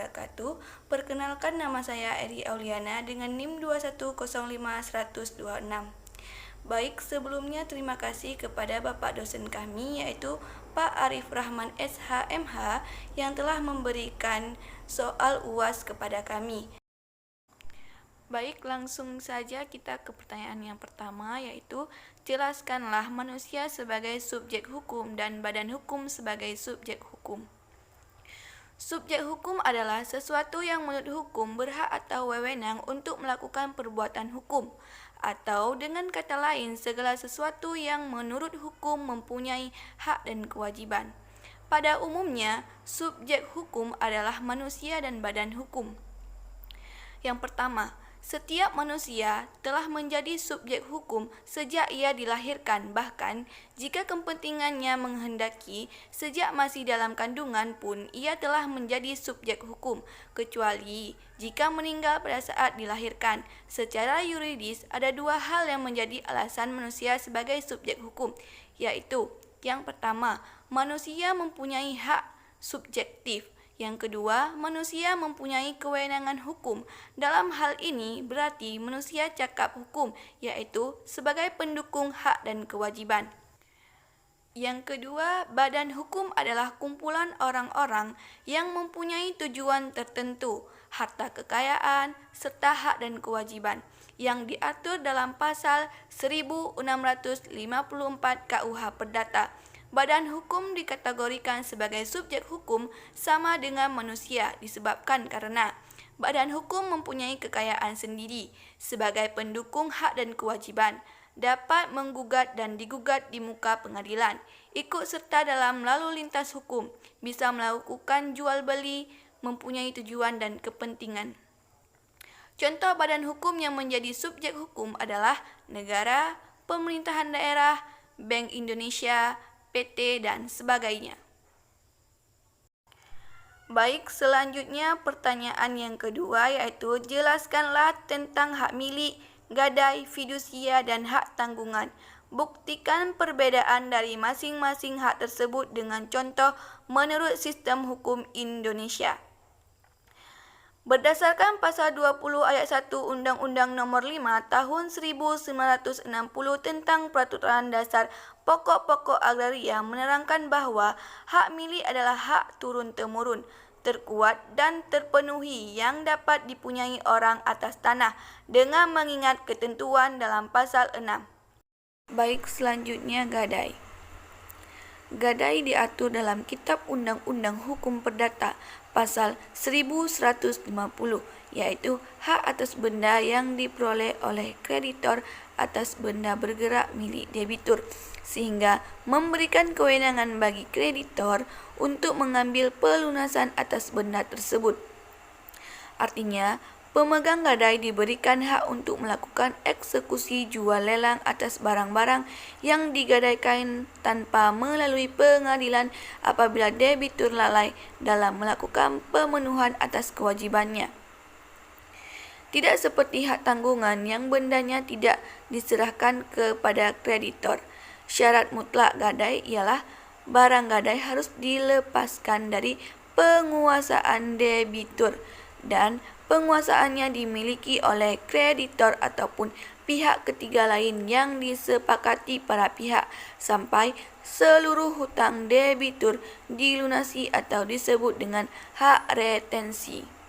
wabarakatuh. Perkenalkan, nama saya Eri Auliana dengan NIM 2105126. Baik, sebelumnya terima kasih kepada Bapak dosen kami yaitu Pak Arif Rahman SHMH yang telah memberikan soal UAS kepada kami. Baik, langsung saja kita ke pertanyaan yang pertama, yaitu jelaskanlah manusia sebagai subjek hukum dan badan hukum sebagai subjek hukum. Subjek hukum adalah sesuatu yang menurut hukum berhak atau wewenang untuk melakukan perbuatan hukum, atau dengan kata lain segala sesuatu yang menurut hukum mempunyai hak dan kewajiban. Pada umumnya, subjek hukum adalah manusia dan badan hukum. Yang pertama, setiap manusia telah menjadi subjek hukum sejak ia dilahirkan, bahkan jika kepentingannya menghendaki, sejak masih dalam kandungan pun ia telah menjadi subjek hukum, kecuali jika meninggal pada saat dilahirkan. Secara yuridis, ada dua hal yang menjadi alasan manusia sebagai subjek hukum, yaitu yang pertama, manusia mempunyai hak subjektif. Yang kedua, manusia mempunyai kewenangan hukum. Dalam hal ini berarti manusia cakap hukum, yaitu sebagai pendukung hak dan kewajiban. Yang kedua, badan hukum adalah kumpulan orang-orang yang mempunyai tujuan tertentu, harta kekayaan, serta hak dan kewajiban yang diatur dalam pasal 1654 KUH Perdata. Badan hukum dikategorikan sebagai subjek hukum sama dengan manusia disebabkan karena badan hukum mempunyai kekayaan sendiri sebagai pendukung hak dan kewajiban, dapat menggugat dan digugat di muka pengadilan, ikut serta dalam lalu lintas hukum, bisa melakukan jual beli, mempunyai tujuan dan kepentingan. Contoh badan hukum yang menjadi subjek hukum adalah negara, pemerintahan daerah, Bank Indonesia, PT, dan sebagainya. Baik, selanjutnya pertanyaan yang kedua yaitu jelaskanlah tentang hak milik, gadai, fidusia, dan hak tanggungan. Buktikan perbedaan dari masing-masing hak tersebut dengan contoh menurut sistem hukum Indonesia. Berdasarkan pasal 20 ayat 1 Undang-Undang Nomor 5 Tahun 1960 tentang Peraturan Dasar Pokok-pokok Agraria menerangkan bahwa hak milik adalah hak turun-temurun, terkuat dan terpenuhi yang dapat dipunyai orang atas tanah dengan mengingat ketentuan dalam pasal 6. Baik, selanjutnya gadai. Gadai diatur dalam Kitab Undang-Undang Hukum Perdata pasal 1150, yaitu hak atas benda yang diperoleh oleh kreditor atas benda bergerak milik debitur, sehingga memberikan kewenangan bagi kreditor untuk mengambil pelunasan atas benda tersebut. Artinya, pemegang gadai diberikan hak untuk melakukan eksekusi jual lelang atas barang-barang yang digadaikan tanpa melalui pengadilan apabila debitur lalai dalam melakukan pemenuhan atas kewajibannya. Tidak seperti hak tanggungan yang bendanya tidak diserahkan kepada kreditor. Syarat mutlak gadai ialah barang gadai harus dilepaskan dari penguasaan debitur dan penguasaannya dimiliki oleh kreditor ataupun pihak ketiga lain yang disepakati para pihak sampai seluruh hutang debitur dilunasi atau disebut dengan hak retensi.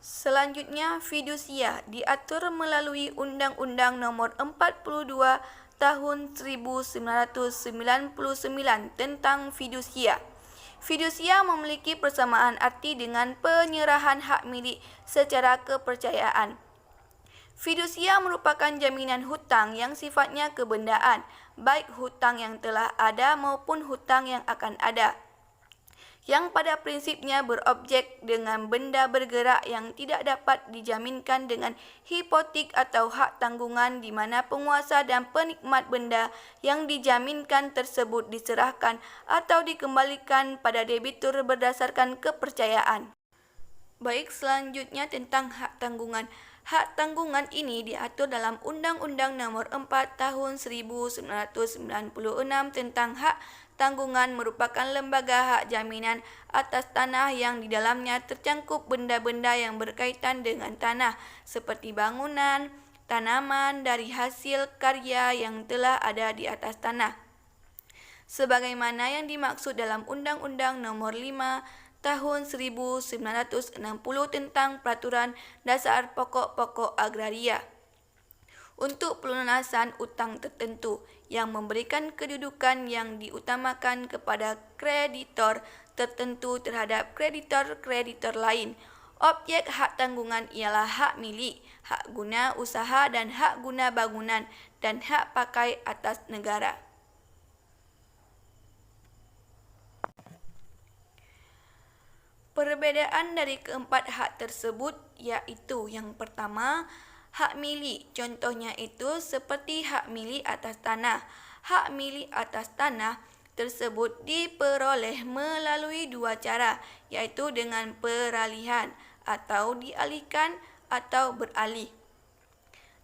Selanjutnya, fidusia diatur melalui Undang-Undang Nomor 42 Tahun 1999 tentang fidusia. Fidusia memiliki persamaan arti dengan penyerahan hak milik secara kepercayaan. Fidusia merupakan jaminan hutang yang sifatnya kebendaan, baik hutang yang telah ada maupun hutang yang akan ada, yang pada prinsipnya berobjek dengan benda bergerak yang tidak dapat dijaminkan dengan hipotek atau hak tanggungan di mana penguasa dan penikmat benda yang dijaminkan tersebut diserahkan atau dikembalikan pada debitur berdasarkan kepercayaan. Baik, selanjutnya tentang hak tanggungan. Hak tanggungan ini diatur dalam Undang-Undang Nomor 4 Tahun 1996 tentang hak tanggungan merupakan lembaga hak jaminan atas tanah yang di dalamnya tercangkup benda-benda yang berkaitan dengan tanah, seperti bangunan, tanaman dari hasil karya yang telah ada di atas tanah. Sebagaimana yang dimaksud dalam Undang-Undang Nomor 5 Tahun 1960 tentang Peraturan Dasar Pokok-Pokok Agraria. Untuk pelunasan utang tertentu yang memberikan kedudukan yang diutamakan kepada kreditor tertentu terhadap kreditor-kreditor lain. Objek hak tanggungan ialah hak milik, hak guna usaha dan hak guna bangunan, dan hak pakai atas negara. Perbedaan dari keempat hak tersebut yaitu yang pertama, hak milik. Contohnya itu seperti hak milik atas tanah. Hak milik atas tanah tersebut diperoleh melalui dua cara, yaitu dengan peralihan atau dialihkan atau beralih,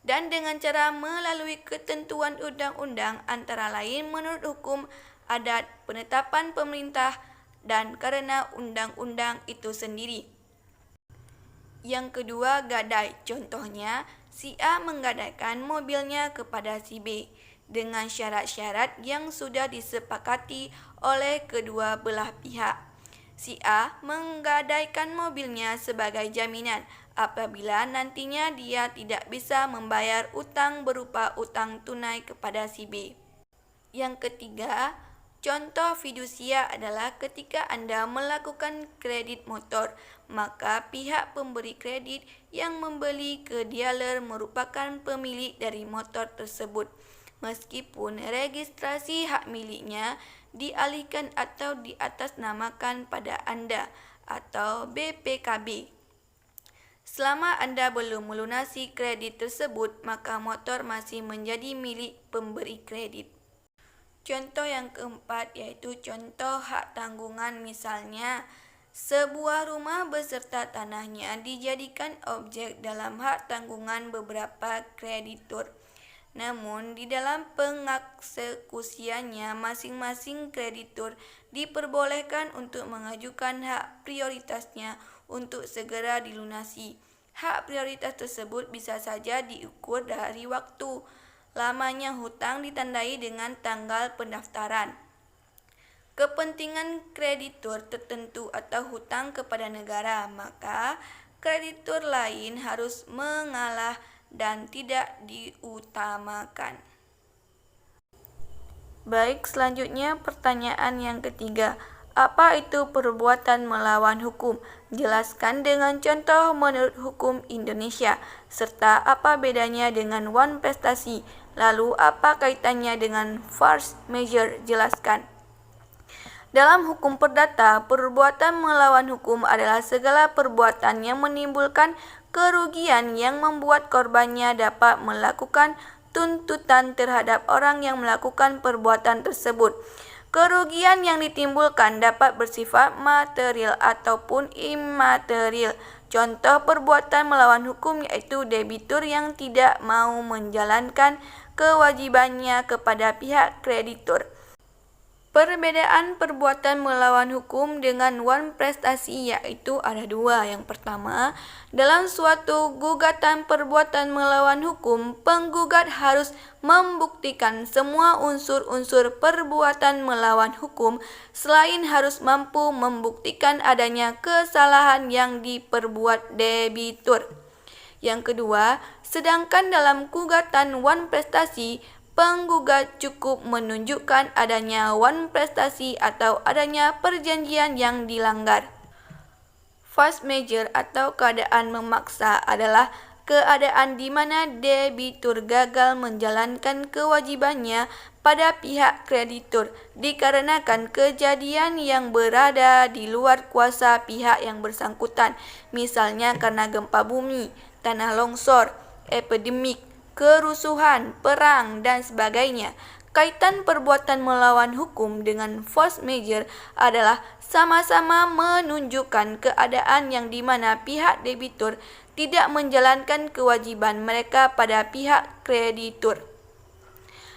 dan dengan cara melalui ketentuan undang-undang antara lain menurut hukum adat, penetapan pemerintah, dan karena undang-undang itu sendiri. Yang kedua, gadai. Contohnya, si A menggadaikan mobilnya kepada si B dengan syarat-syarat yang sudah disepakati oleh kedua belah pihak. Si A menggadaikan mobilnya sebagai jaminan apabila nantinya dia tidak bisa membayar utang berupa utang tunai kepada si B. Yang ketiga, contoh fidusia adalah ketika Anda melakukan kredit motor, maka pihak pemberi kredit yang membeli ke dealer merupakan pemilik dari motor tersebut, meskipun registrasi hak miliknya dialihkan atau diatasnamakan pada Anda atau BPKB. Selama Anda belum melunasi kredit tersebut, maka motor masih menjadi milik pemberi kredit. Contoh yang keempat yaitu contoh hak tanggungan, misalnya sebuah rumah beserta tanahnya dijadikan objek dalam hak tanggungan beberapa kreditur. Namun di dalam pengeksekusiannya masing-masing kreditur diperbolehkan untuk mengajukan hak prioritasnya untuk segera dilunasi. Hak prioritas tersebut bisa saja diukur dari waktu. Lamanya hutang ditandai dengan tanggal pendaftaran. Kepentingan kreditur tertentu atau hutang kepada negara, maka kreditur lain harus mengalah dan tidak diutamakan. Baik, selanjutnya pertanyaan yang ketiga. Apa itu perbuatan melawan hukum? Jelaskan dengan contoh menurut hukum Indonesia, serta apa bedanya dengan one prestasi. Lalu apa kaitannya dengan force majeure? Jelaskan. Dalam hukum perdata, perbuatan melawan hukum adalah segala perbuatan yang menimbulkan kerugian yang membuat korbannya dapat melakukan tuntutan terhadap orang yang melakukan perbuatan tersebut. Kerugian yang ditimbulkan dapat bersifat material ataupun imaterial. Contoh perbuatan melawan hukum yaitu debitur yang tidak mau menjalankan kewajibannya kepada pihak kreditur. Perbedaan perbuatan melawan hukum dengan one prestasi yaitu ada dua. Yang pertama, dalam suatu gugatan perbuatan melawan hukum, penggugat harus membuktikan semua unsur-unsur perbuatan melawan hukum, selain harus mampu membuktikan adanya kesalahan yang diperbuat debitur. Yang kedua, sedangkan dalam gugatan one prestasi, penggugat cukup menunjukkan adanya one prestasi atau adanya perjanjian yang dilanggar. Force majeure atau keadaan memaksa adalah keadaan di mana debitur gagal menjalankan kewajibannya pada pihak kreditur dikarenakan kejadian yang berada di luar kuasa pihak yang bersangkutan, misalnya karena gempa bumi, tanah longsor, epidemik, kerusuhan, perang, dan sebagainya. Kaitan perbuatan melawan hukum dengan force majeure adalah sama-sama menunjukkan keadaan yang di mana pihak debitur tidak menjalankan kewajiban mereka pada pihak kreditur.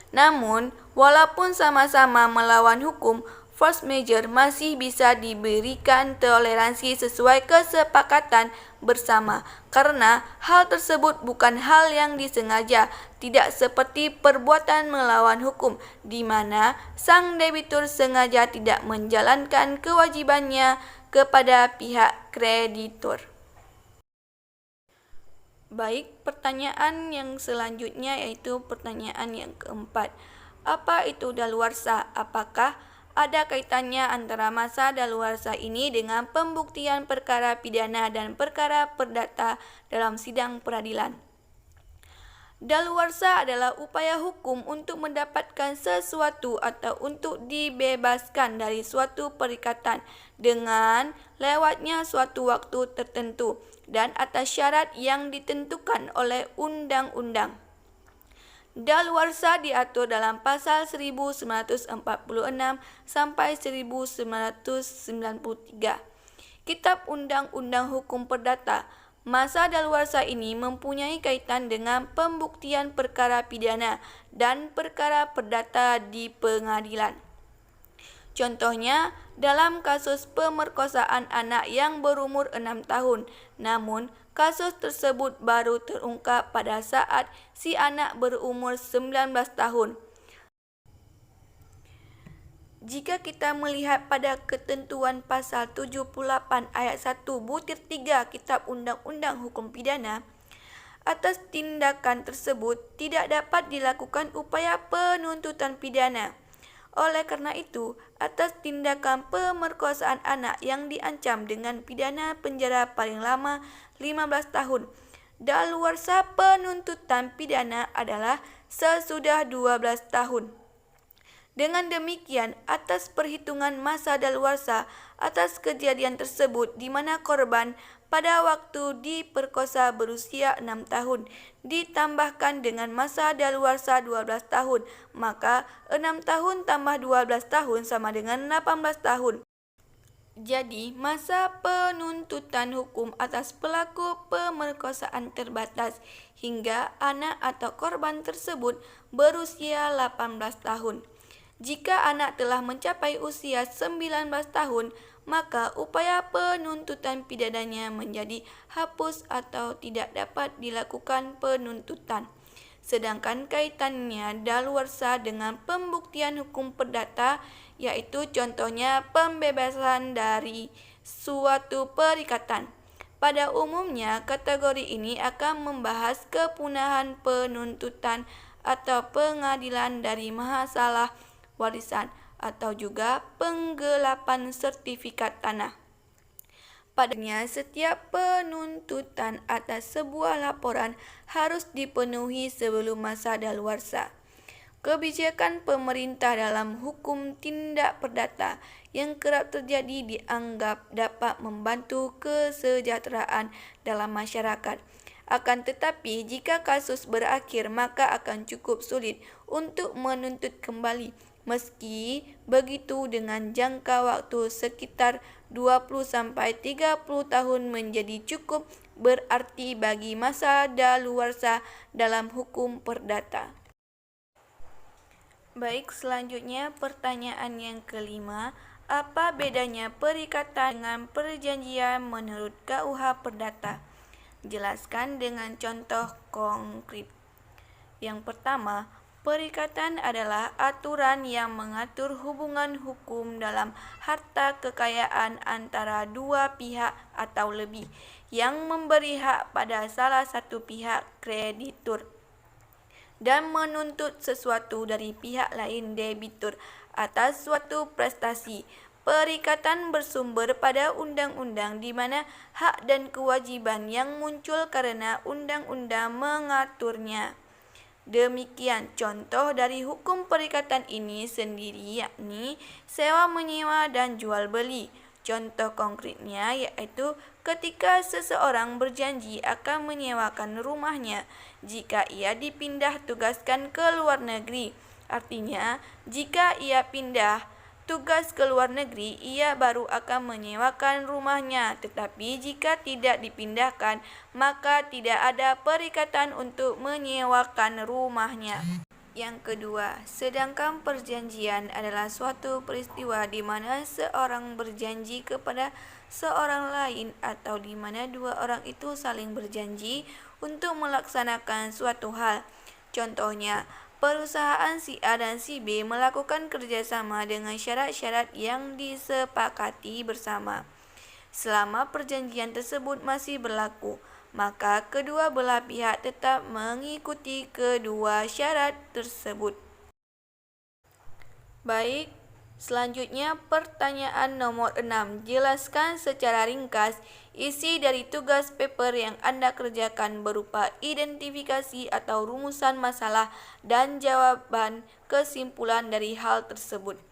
Namun, walaupun sama-sama melawan hukum, force majeure masih bisa diberikan toleransi sesuai kesepakatan bersama karena hal tersebut bukan hal yang disengaja, tidak seperti perbuatan melawan hukum di mana sang debitur sengaja tidak menjalankan kewajibannya kepada pihak kreditur. Baik, pertanyaan yang selanjutnya yaitu pertanyaan yang keempat. Apa itu daluarsa? Apakah ada kaitannya antara masa daluarsa ini dengan pembuktian perkara pidana dan perkara perdata dalam sidang peradilan? Daluarsa adalah upaya hukum untuk mendapatkan sesuatu atau untuk dibebaskan dari suatu perikatan dengan lewatnya suatu waktu tertentu dan atas syarat yang ditentukan oleh undang-undang. Daluarsa diatur dalam pasal 1946 sampai 1993 Kitab Undang-Undang Hukum Perdata. Masa daluarsa ini mempunyai kaitan dengan pembuktian perkara pidana dan perkara perdata di pengadilan. Contohnya, dalam kasus pemerkosaan anak yang berumur 6 tahun, namun kasus tersebut baru terungkap pada saat si anak berumur 19 tahun. Jika kita melihat pada ketentuan pasal 78 ayat 1 butir 3 Kitab Undang-Undang Hukum Pidana, atas tindakan tersebut tidak dapat dilakukan upaya penuntutan pidana. Oleh karena itu, atas tindakan pemerkosaan anak yang diancam dengan pidana penjara paling lama 15 tahun, daluarsa penuntutan pidana adalah sesudah 12 tahun. Dengan demikian, atas perhitungan masa daluarsa atas kejadian tersebut di mana korban pada waktu diperkosa berusia 6 tahun ditambahkan dengan masa daluarsa 12 tahun, maka 6 tahun tambah 12 tahun sama dengan 18 tahun. Jadi, masa penuntutan hukum atas pelaku pemerkosaan terbatas hingga anak atau korban tersebut berusia 18 tahun. Jika anak telah mencapai usia 19 tahun, maka upaya penuntutan pidananya menjadi hapus atau tidak dapat dilakukan penuntutan. Sedangkan kaitannya daluarsa dengan pembuktian hukum perdata, yaitu contohnya pembebasan dari suatu perikatan. Pada umumnya, kategori ini akan membahas kepunahan penuntutan atau pengadilan dari masalah warisan atau juga penggelapan sertifikat tanah. Padanya, setiap penuntutan atas sebuah laporan harus dipenuhi sebelum masa daluarsa. Kebijakan pemerintah dalam hukum tindak perdata yang kerap terjadi dianggap dapat membantu kesejahteraan dalam masyarakat. Akan tetapi, jika kasus berakhir, maka akan cukup sulit untuk menuntut kembali. Meski begitu, dengan jangka waktu sekitar 20-30 tahun menjadi cukup berarti bagi masa daluarsa dalam hukum perdata. Baik, selanjutnya pertanyaan yang kelima. Apa bedanya perikatan dengan perjanjian menurut KUH Perdata? Jelaskan dengan contoh konkret. Yang pertama, perikatan adalah aturan yang mengatur hubungan hukum dalam harta kekayaan antara dua pihak atau lebih yang memberi hak pada salah satu pihak kreditur dan menuntut sesuatu dari pihak lain debitur atas suatu prestasi. Perikatan bersumber pada undang-undang di mana hak dan kewajiban yang muncul karena undang-undang mengaturnya. Demikian contoh dari hukum perikatan ini sendiri, yakni sewa menyewa dan jual beli. Contoh konkretnya yaitu ketika seseorang berjanji akan menyewakan rumahnya jika ia dipindah tugaskan ke luar negeri. Artinya, jika ia pindah tugas ke luar negeri, ia baru akan menyewakan rumahnya. Tetapi jika tidak dipindahkan, maka tidak ada perikatan untuk menyewakan rumahnya. yang kedua, sedangkan perjanjian adalah suatu peristiwa di mana seorang berjanji kepada seorang lain atau di mana dua orang itu saling berjanji untuk melaksanakan suatu hal. Contohnya, perusahaan si A dan si B melakukan kerjasama dengan syarat-syarat yang disepakati bersama. Selama perjanjian tersebut masih berlaku, maka kedua belah pihak tetap mengikuti kedua syarat tersebut. Baik, selanjutnya pertanyaan nomor 6. Jelaskan secara ringkas isi dari tugas paper yang Anda kerjakan berupa identifikasi atau rumusan masalah dan jawaban kesimpulan dari hal tersebut.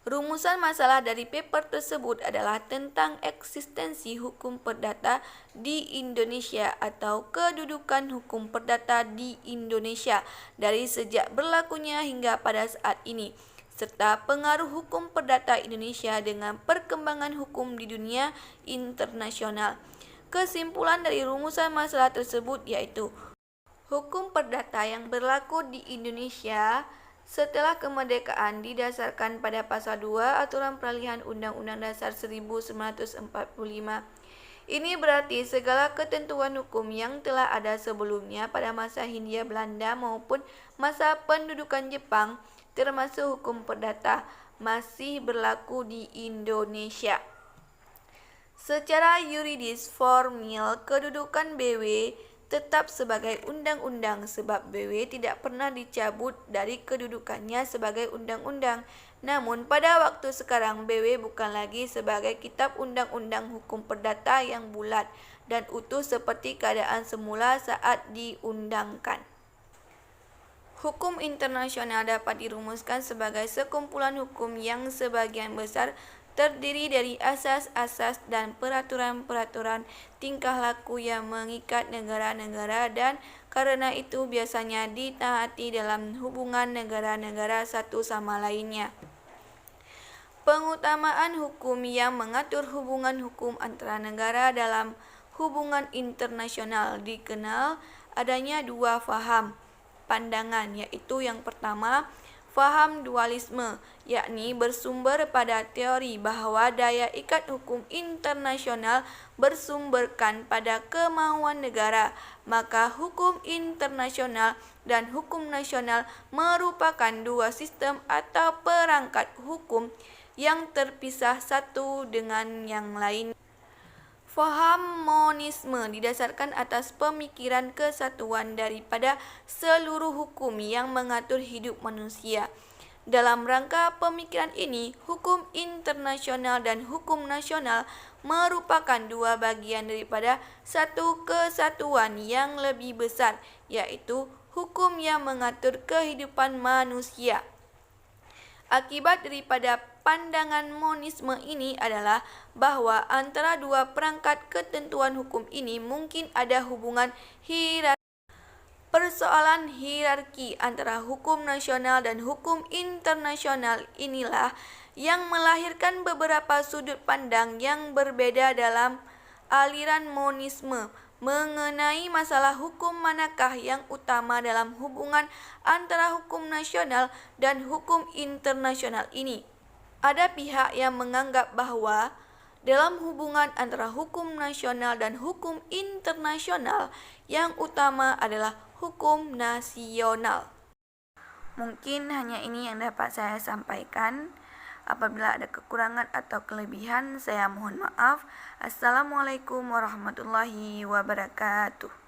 Rumusan masalah dari paper tersebut adalah tentang eksistensi hukum perdata di Indonesia atau kedudukan hukum perdata di Indonesia dari sejak berlakunya hingga pada saat ini, serta pengaruh hukum perdata Indonesia dengan perkembangan hukum di dunia internasional. Kesimpulan dari rumusan masalah tersebut yaitu hukum perdata yang berlaku di Indonesia setelah kemerdekaan didasarkan pada Pasal 2 Aturan Peralihan Undang-Undang Dasar 1945. Ini berarti segala ketentuan hukum yang telah ada sebelumnya pada masa Hindia Belanda maupun masa pendudukan Jepang, termasuk hukum perdata, masih berlaku di Indonesia. Secara yuridis formil, kedudukan BW tetap sebagai undang-undang sebab BW tidak pernah dicabut dari kedudukannya sebagai undang-undang. Namun pada waktu sekarang BW bukan lagi sebagai kitab undang-undang hukum perdata yang bulat dan utuh seperti keadaan semula saat diundangkan. Hukum internasional dapat dirumuskan sebagai sekumpulan hukum yang sebagian besar terdiri dari asas-asas dan peraturan-peraturan tingkah laku yang mengikat negara-negara dan karena itu biasanya ditaati dalam hubungan negara-negara satu sama lainnya. Pengutamaan hukum yang mengatur hubungan hukum antara negara dalam hubungan internasional dikenal adanya dua faham pandangan, yaitu yang pertama, faham dualisme, yakni bersumber pada teori bahwa daya ikat hukum internasional bersumberkan pada kemauan negara, maka hukum internasional dan hukum nasional merupakan dua sistem atau perangkat hukum yang terpisah satu dengan yang lain. Faham monisme didasarkan atas pemikiran kesatuan daripada seluruh hukum yang mengatur hidup manusia. Dalam rangka pemikiran ini, hukum internasional dan hukum nasional merupakan dua bagian daripada satu kesatuan yang lebih besar, yaitu hukum yang mengatur kehidupan manusia. Akibat daripada pandangan monisme ini adalah bahwa antara dua perangkat ketentuan hukum ini mungkin ada hubungan hierarki. Persoalan hierarki antara hukum nasional dan hukum internasional inilah yang melahirkan beberapa sudut pandang yang berbeda dalam aliran monisme mengenai masalah hukum manakah yang utama dalam hubungan antara hukum nasional dan hukum internasional ini. Ada pihak yang menganggap bahwa dalam hubungan antara hukum nasional dan hukum internasional yang utama adalah hukum nasional. Mungkin hanya ini yang dapat saya sampaikan. Apabila ada kekurangan atau kelebihan, saya mohon maaf. Assalamualaikum warahmatullahi wabarakatuh.